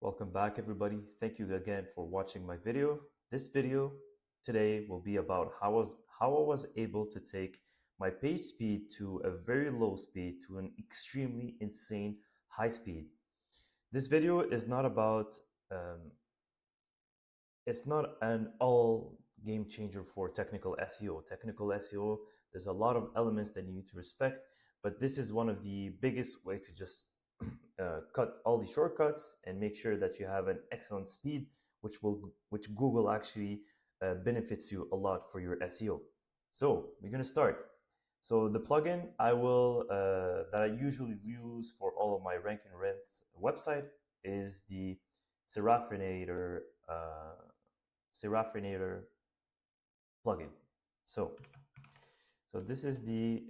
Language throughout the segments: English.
Welcome back, everybody. Thank you again for watching my video. This video today will be about how I was able to take my page speed to a very low speed to an extremely insane high speed. This video is not about um, it's not an all game changer for technical SEO. Technical SEO, there's a lot of elements that you need to respect, but this is one of the biggest way to just cut all the shortcuts and make sure that you have an excellent speed, which Google actually benefits you a lot for your SEO. So we're gonna start. So the plugin that I usually use for all of my rank and rent website is the Seraphinator Seraphinator plugin. So this is the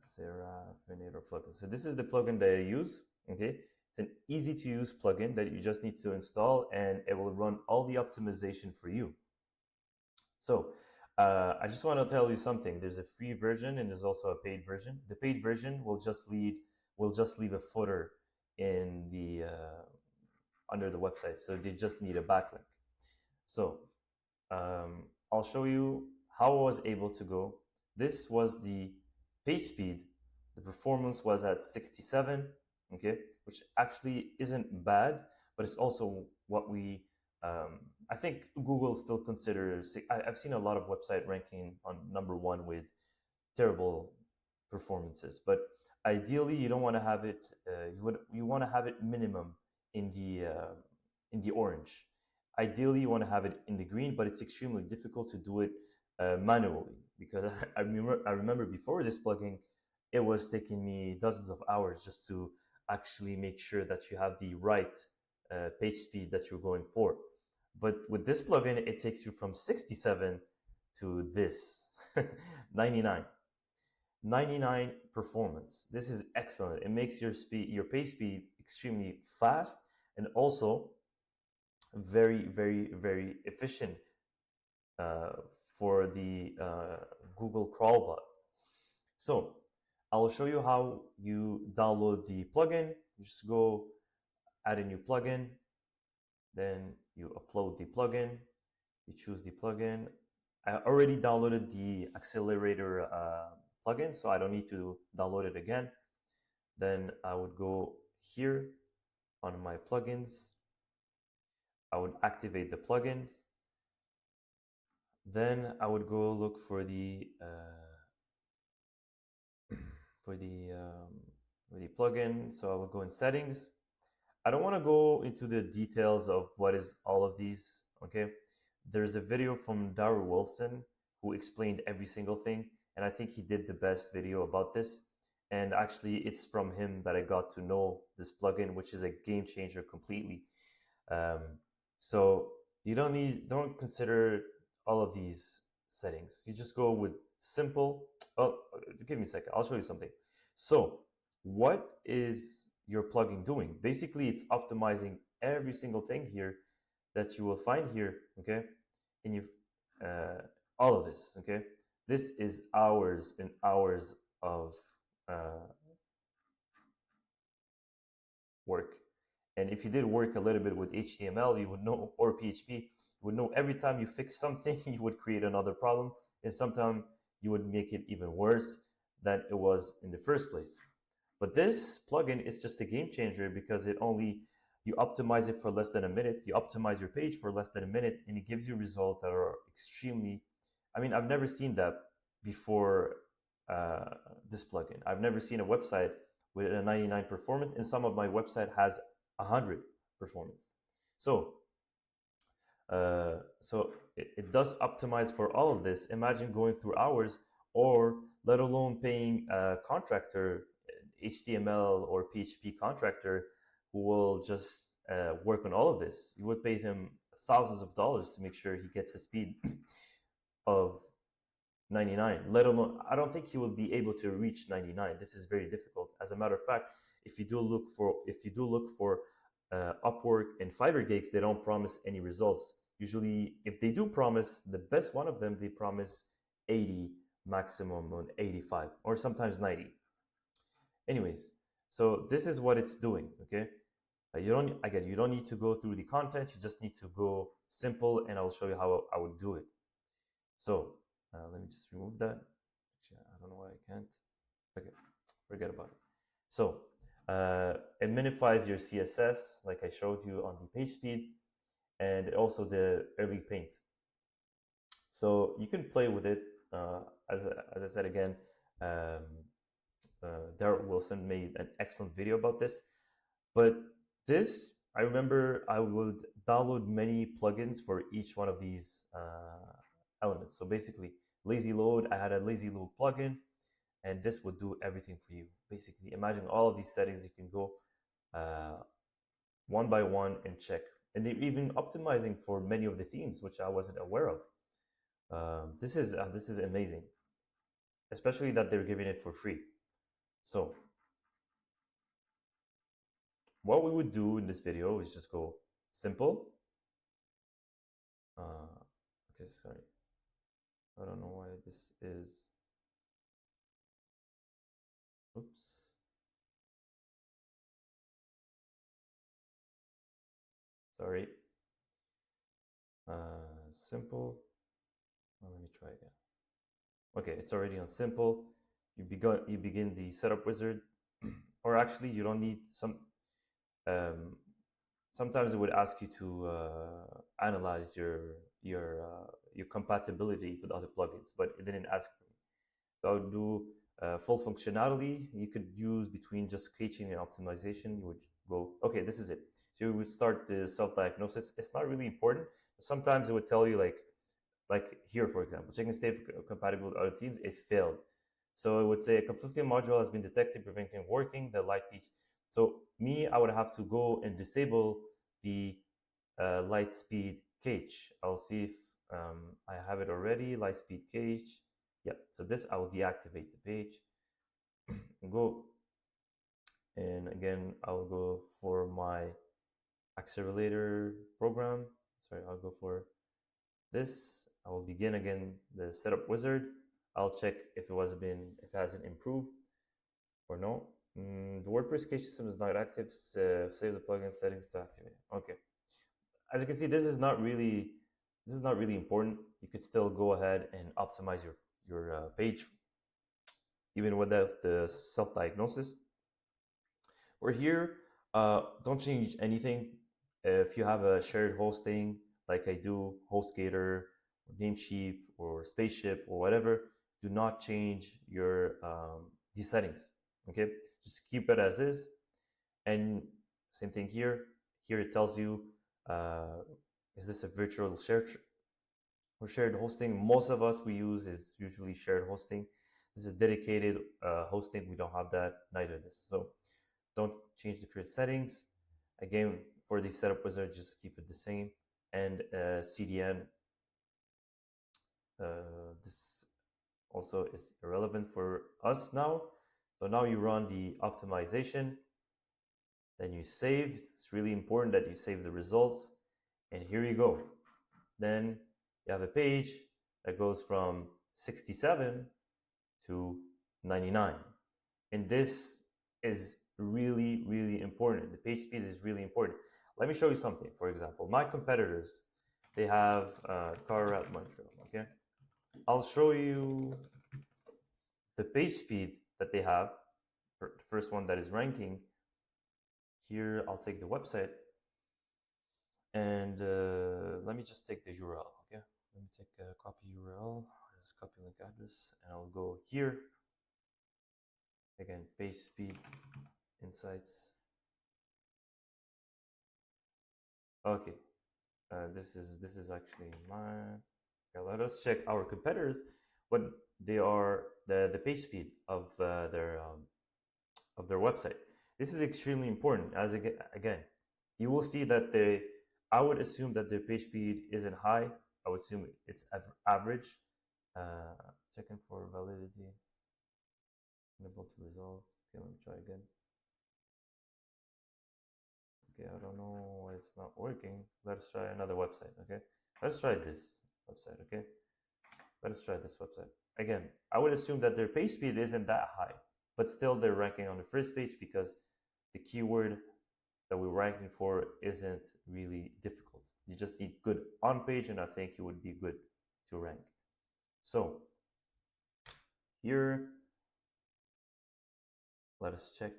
Seraphinator plugin. So this is the plugin that I use. Okay, it's an easy to use plugin that you just need to install, and it will run all the optimization for you. So I just want to tell you something. There's a free version and there's also a paid version. The paid version will just leave a footer in the under the website. So they just need a backlink. So I'll show you how I was able to go. This was the page speed. The performance was at 67, okay, which actually isn't bad, but it's also what we I think Google still considers. I've seen a lot of website ranking on #1 with terrible performances, but ideally you don't want to have it. You want to have it minimum in the orange. Ideally, you want to have it in the green, but it's extremely difficult to do it manually because I remember before this plugin, it was taking me dozens of hours just to actually make sure that you have the right page speed that you're going for. But with this plugin, it takes you from 67 to this 99. 99 performance. This is excellent. It makes your page speed extremely fast and also very, very, very efficient for the Google crawlbot. So I'll show you how you download the plugin. You just go add a new plugin, then you upload the plugin, you choose the plugin. I already downloaded the accelerator plugin, so I don't need to download it again. Then I would go here on my plugins. I would activate the plugins. Then I would go look for the for the plugin. So I would go in settings. I don't want to go into the details of what is all of these. Okay, there's a video from Darryl Wilson who explained every single thing, and I think he did the best video about this. And actually, it's from him that I got to know this plugin, which is a game changer completely. So you don't consider all of these settings. You just go with simple. Oh, give me a second. I'll show you something. So what is your plugin doing? Basically, it's optimizing every single thing here that you will find here. Okay, and you all of this. Okay, this is hours and hours of work. And if you did work a little bit with HTML, you would know, or PHP, you would know every time you fix something, you would create another problem. And sometimes you would make it even worse than it was in the first place. But this plugin is just a game changer because you optimize it for less than a minute. You optimize your page for less than a minute, and it gives you results that are extremely, I've never seen that before this plugin. I've never seen a website with a 99 performance, and some of my website has 100 performance. So it does optimize for all of this. Imagine going through hours, or let alone paying a contractor, HTML or PHP contractor, who will just work on all of this. You would pay him thousands of dollars to make sure he gets a speed of 99. Let alone, I don't think he will be able to reach 99. This is very difficult. As a matter of fact, if you do look for Upwork and Fiverr gigs, they don't promise any results. Usually, if they do promise, the best one of them, they promise 80, maximum on 85, or sometimes 90. Anyways, so this is what it's doing. Okay, you don't need to go through the content. You just need to go simple, and I'll show you how I would do it. So let me just remove that. Actually, I don't know why I can't. Okay, forget about it. So it minifies your CSS, like I showed you on the page speed, and also the early paint. So you can play with it. As I said again, Darrell Wilson made an excellent video about this. But this, I remember I would download many plugins for each one of these elements. So basically, lazy load, I had a lazy load plugin, and this would do everything for you. Basically, imagine all of these settings. You can go one by one and check. And they're even optimizing for many of the themes, which I wasn't aware of. This is amazing, especially that they're giving it for free. So what we would do in this video is just go simple. Okay, sorry. I don't know why this is. Oops. Sorry. Simple. Well, let me try again. Okay, it's already on simple. You begin the setup wizard, or actually you don't need some. Sometimes it would ask you to analyze your compatibility with other plugins, but it didn't ask for me. So I would do full functionality. You could use between just caching and optimization. You would go, okay, this is it. So you would start the self-diagnosis. It's not really important. Sometimes it would tell you like here, for example, checking state compatible with other themes, it failed. So it would say a conflicting module has been detected, preventing working the light speed. So me, I would have to go and disable the light speed cache. I'll see if I have it already, light speed cache. Yep, so this, I will deactivate the page. Go, and again, I'll go for my accelerator program. Sorry, I'll go for this. I will begin again the setup wizard. I'll check if it hasn't improved or no. The WordPress cache system is not active. Save the plugin settings to activate. Okay. As you can see, this is not really important. You could still go ahead and optimize your page even without the self-diagnosis. We're here. Don't change anything. If you have a shared hosting, like I do, HostGator, or Namecheap, or Spaceship, or whatever, do not change your these settings. Okay, just keep it as is. And same thing here. Here it tells you, is this a virtual shared or shared hosting? Most of us we use is usually shared hosting. This is dedicated hosting. We don't have that, neither this. So don't change the current settings. Again, for the setup wizard, just keep it the same. And CDN, this also is irrelevant for us now. So now you run the optimization, then you saved. It's really important that you save the results. And here you go. Then you have a page that goes from 67 to 99. And this is really, really important. The page speed is really important. Let me show you something. For example, my competitors, they have car route Montreal, okay? I'll show you the page speed that they have. For the first one that is ranking. Here, I'll take the website. And let me just take the URL, okay? Let me take a copy URL, just copy link address, and I'll go here. Again, page speed, insights. Okay, this is actually my. Okay, let us check our competitors, what they are, the page speed of their website. This is extremely important. As again, you will see that I would assume that their page speed isn't high. I would assume it's average. Checking for validity. Unable to resolve. Okay, let me try again. Okay, I don't know why it's not working. Let's try another website, okay? Let's try this website, okay? Let's try this website. Again, I would assume that their page speed isn't that high, but still they're ranking on the first page because the keyword that we're ranking for isn't really difficult. You just need good on page, and I think you would be good to rank. So here, let us check.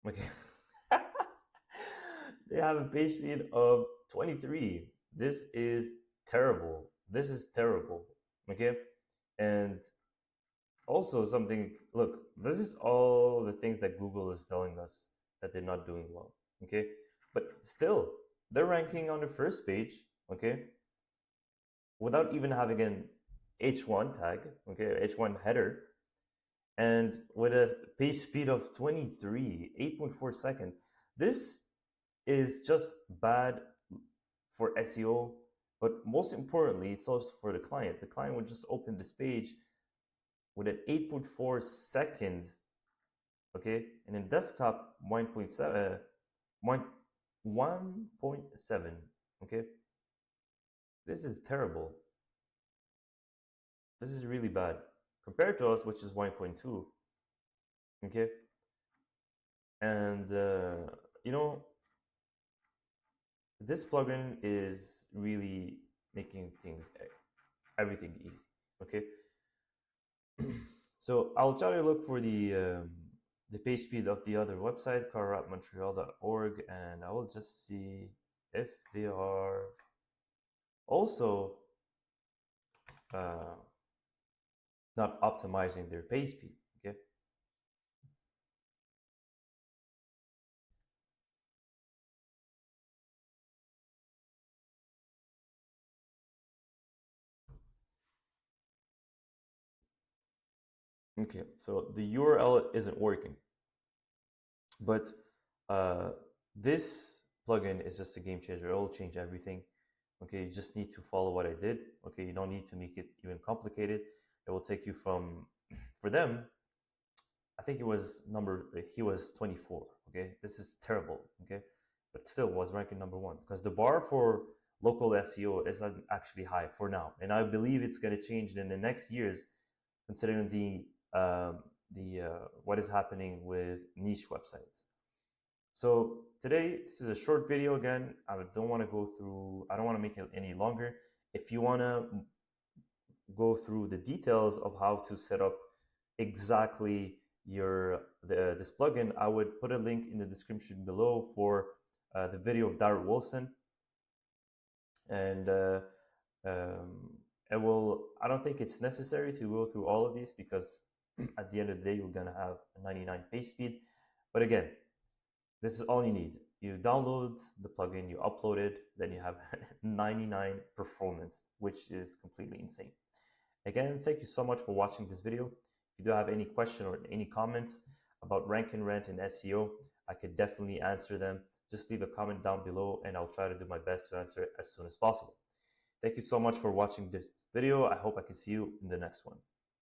Okay. They have a page speed of 23. This is terrible. This is terrible. Okay. And also something, look, this is all the things that Google is telling us that they're not doing well. Okay. But still, they're ranking on the first page. Okay. Without even having an H1 tag. Okay. H1 header. And with a page speed of 23, 8.4 seconds. This is just bad for SEO, but most importantly, it's also for the client. The client would just open this page with an 8.4 second, okay, and in desktop 1.7, 1.7, okay. This is terrible. This is really bad compared to us, which is 1.2, okay. And you know, this plugin is really making everything easy. Okay. So I'll try to look for the page speed of the other website, carrapmontreal.org, and I will just see if they are also not optimizing their page speed. Okay. Okay, so the URL isn't working, but this plugin is just a game changer. It will change everything. Okay, you just need to follow what I did. Okay, you don't need to make it even complicated. It will take you from, for them, I think he was 24. Okay, this is terrible. Okay, but still was ranking #1 because the bar for local SEO is actually high for now, and I believe it's going to change in the next years, considering what is happening with niche websites. So today, this is a short video again. I don't want to go through, I don't want to make it any longer. If you want to go through the details of how to set up exactly this plugin, I would put a link in the description below for the video of Darrell Wilson. And I don't think it's necessary to go through all of these because at the end of the day, you're gonna have a 99 page speed. But again, this is all you need. You download the plugin, you upload it, then you have 99 performance, which is completely insane. Again, thank you so much for watching this video. If you do have any question or any comments about rank and rent and SEO, I could definitely answer them. Just leave a comment down below and I'll try to do my best to answer it as soon as possible. Thank you so much for watching this video. I hope I can see you in the next one.